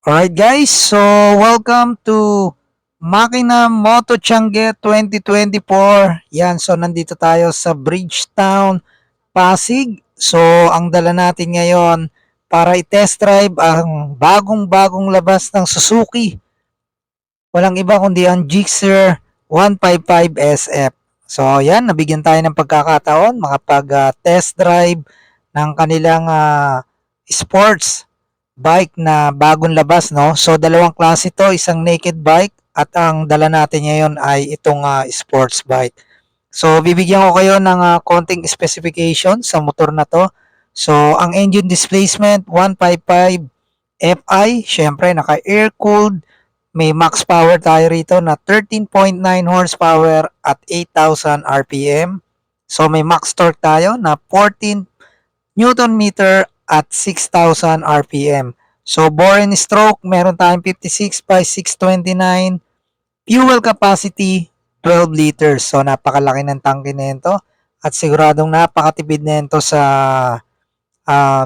Alright guys, so welcome to Makina Moto Tiangge 2024. Yan, so nandito tayo sa Bridgetown, Pasig. So ang dala natin ngayon para i-test drive ang bagong-bagong labas ng Suzuki. Walang iba kundi ang Gixxer 155 SF. So yan, nabigyan tayo ng pagkakataon makapag-test drive ng kanilang sports bike na bagong labas, no? So dalawang klase to, isang naked bike at ang dala natin ngayon ay itong sports bike. So bibigyan ko kayo ng konting specification sa motor na to. So ang engine displacement 155 Fi, syempre naka air cooled, may max power tayo rito na 13.9 horsepower at 8,000 RPM. So may max torque tayo na 14 Newton meter at 6,000 RPM. So bore and stroke, meron tayong 56 by 629. Fuel capacity, 12 liters. So napakalaki ng tangke nito at siguradong napakatipid nito sa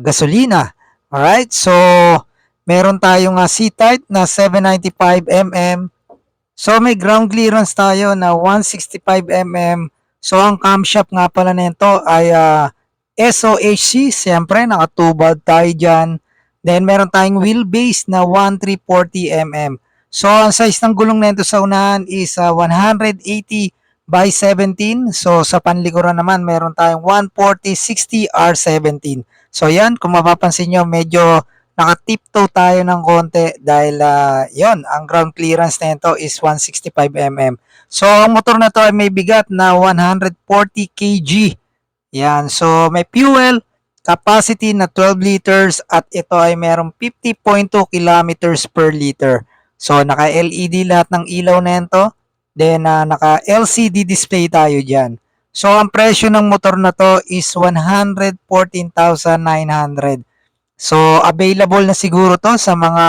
gasolina. Alright, so meron tayong C-type na 795 mm. So may ground clearance tayo na 165 mm. So ang camshaft nga pala nito ay SOHC, siyempre nakatubad tayo dyan. Then meron tayong wheelbase na 1340 mm. So ang size ng gulong nito sa unahan is 180 by 17. So sa panlikuran naman meron tayong 140/60 R17. So yan, kung mapapansin nyo, medyo nakatiptoe tayo ng konti dahil yon, ang ground clearance nito is 165 mm. So ang motor na to ay may bigat na 140 kg. Yan, so may fuel capacity na 12 liters at ito ay merong 50.2 kilometers per liter. So naka-LED lahat ng ilaw nito. Then naka-LCD display tayo dyan. So ang presyo ng motor na to is 114,900. So available na siguro to sa mga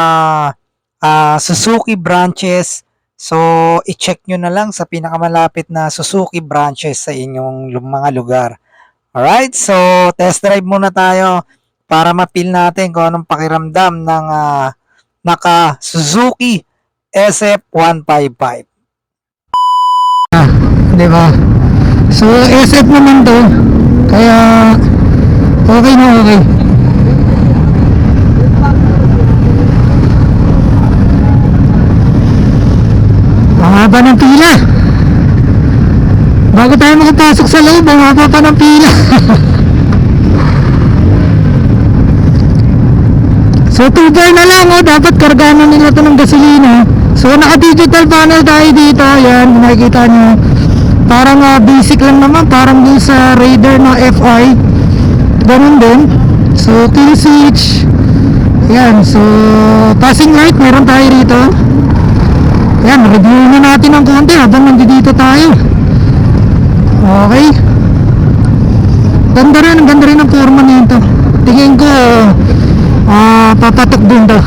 Suzuki branches. So i-check nyo na lang sa pinakamalapit na Suzuki branches sa inyong mga lugar. Alright, so test drive muna tayo para ma-feel natin kung anong pakiramdam ng naka Suzuki SF155. Diba? So SF naman to, kaya okay na okay. Ang haba ng pila. Bago tayo makapasok sa loob, ang haba pa ng pila. So 2-bar na lang, dapat kargahan nila ito ng gasolina. So naka-digital panel tayo dito. Ayan, nakikita nyo. Parang basic lang naman, parang din sa Raider na FI. Ganun din. So kill switch. Ayan, so passing light meron tayo rito. Ayan, review na natin ng konti habang nandito tayo. Okay. Ganda rin ang forma nito. Tingin ko papatok din to.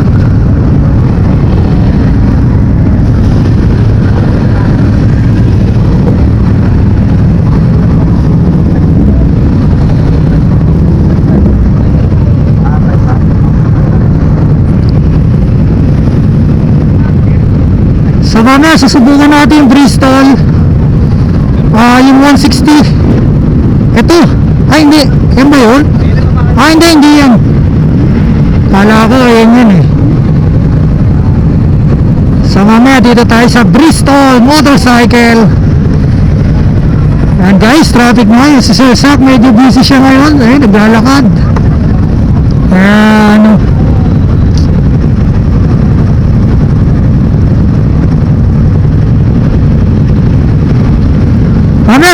So mamaya susubukan natin yung Bristol, yung 160. Ito, ay hindi, yan ba yun? Hindi yan. Kala ko yan eh. So mamaya dito tayo sa Bristol Motorcycle. And guys, traffic ngayon si Sir Sak, medyo busy siya ngayon, naglalakad.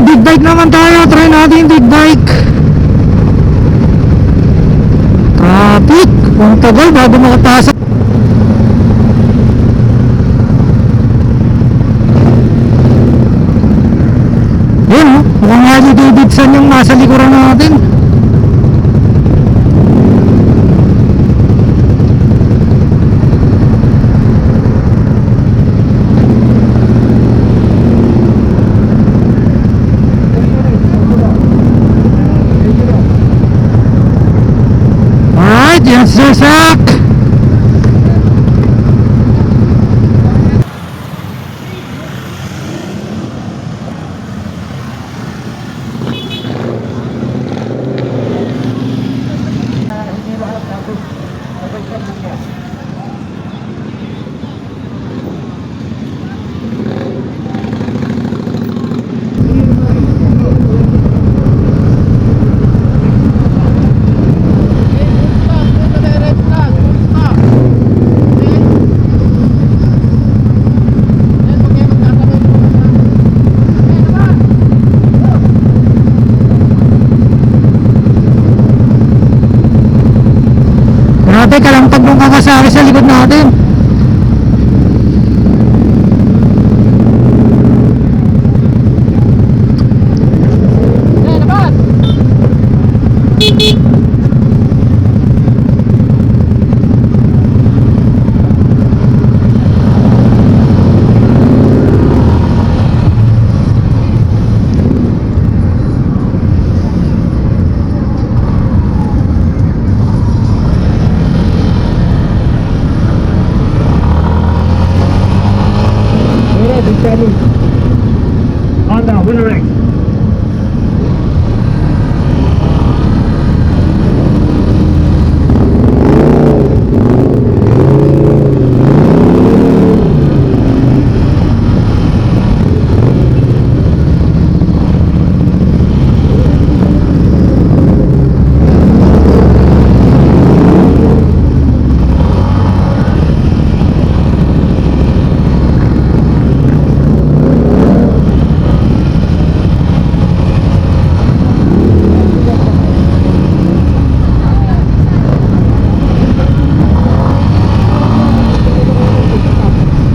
Big bike naman tayo, try natin big bike. Traffic, kung tagal bago makapasok. Yun mukhang Harley Davidson yung nasa likuran natin. Sir Sak, may kalampag ng Kawasaki sa likod natin. Honda Winner X.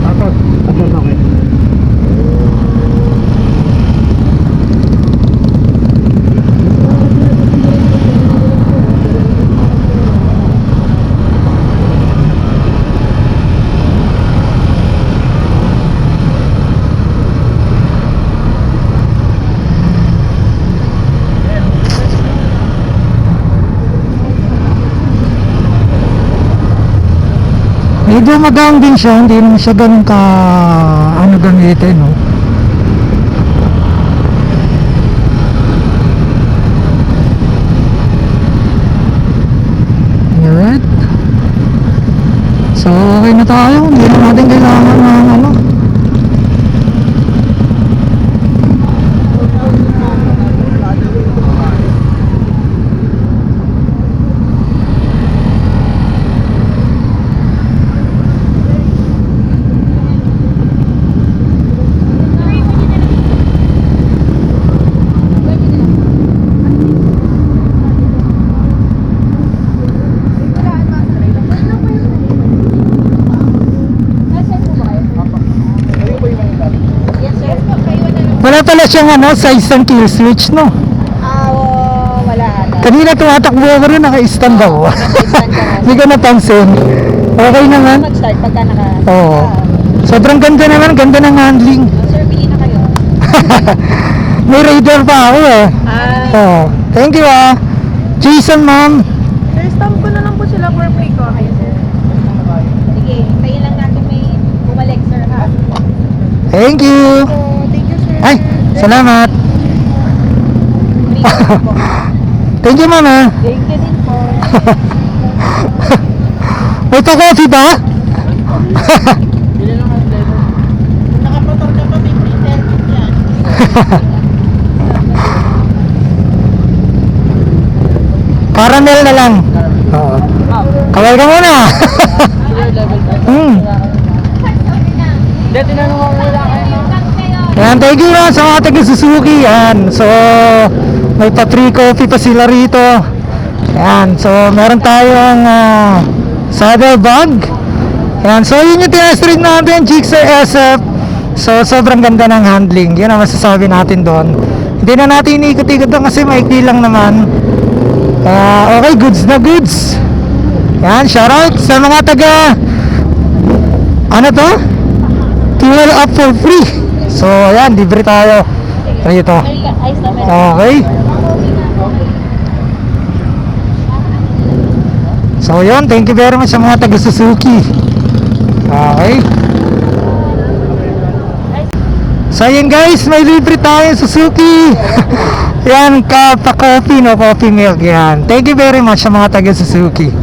Tapos, okay. Medyo magang din siya, hindi naman siya ganun ka ano gamitin, no? Alright. So okay na tayo, hindi na natin kailangan ng ano. Wala pala siyang ano, size ng kill switch, no? Wala ata. Kanina tumatakbo ako rin, naka-stand ako. Naka-stand ka. Hindi ko napansin. Okay naman. Mag-start pagka Oo. Sobrang ganda naman, ganda ng handling. Sir, bigyan na kayo. May radar pa ako eh. Oo. Thank you ah. Jason, ma'am. Sir, stamp ko na lang po sila for free copy, sir. Sige, hintayin lang natin may bumalik, sir, ha? Thank you. Thank you, sir. Ay, salamat. Free copy po. Thank you, ma'am ah. Thank you din po. May pa-coffee ba? Nakamotor ka pa, may free service yan. Caramel na lang. Oo. Kawal ka muna. Dati tinanong ako nila kayo. Yan, thank you sa mga taga Suzuki. Yan. So, may pa free coffee pa sila rito. Yan. So, meron tayong saddle bag. Yan. So, yun yung tinestream natin, Gixxer SF. So, sobrang ganda ng handling. Yun ang masasabi natin doon. Hindi na natin iikot-ikot doon kasi maikli lang naman. Okay, goods na goods. Yan, shoutout sa mga taga ano to? Fuel up for free. So, ayan, libre tayo rito. Okay. So, yun, thank you very much sa mga taga Suzuki. Okay. So, yun guys, may libre tayo Suzuki. Yan, pa-coffee, no? Coffee milk, yan. Thank you very much sa mga taga Suzuki.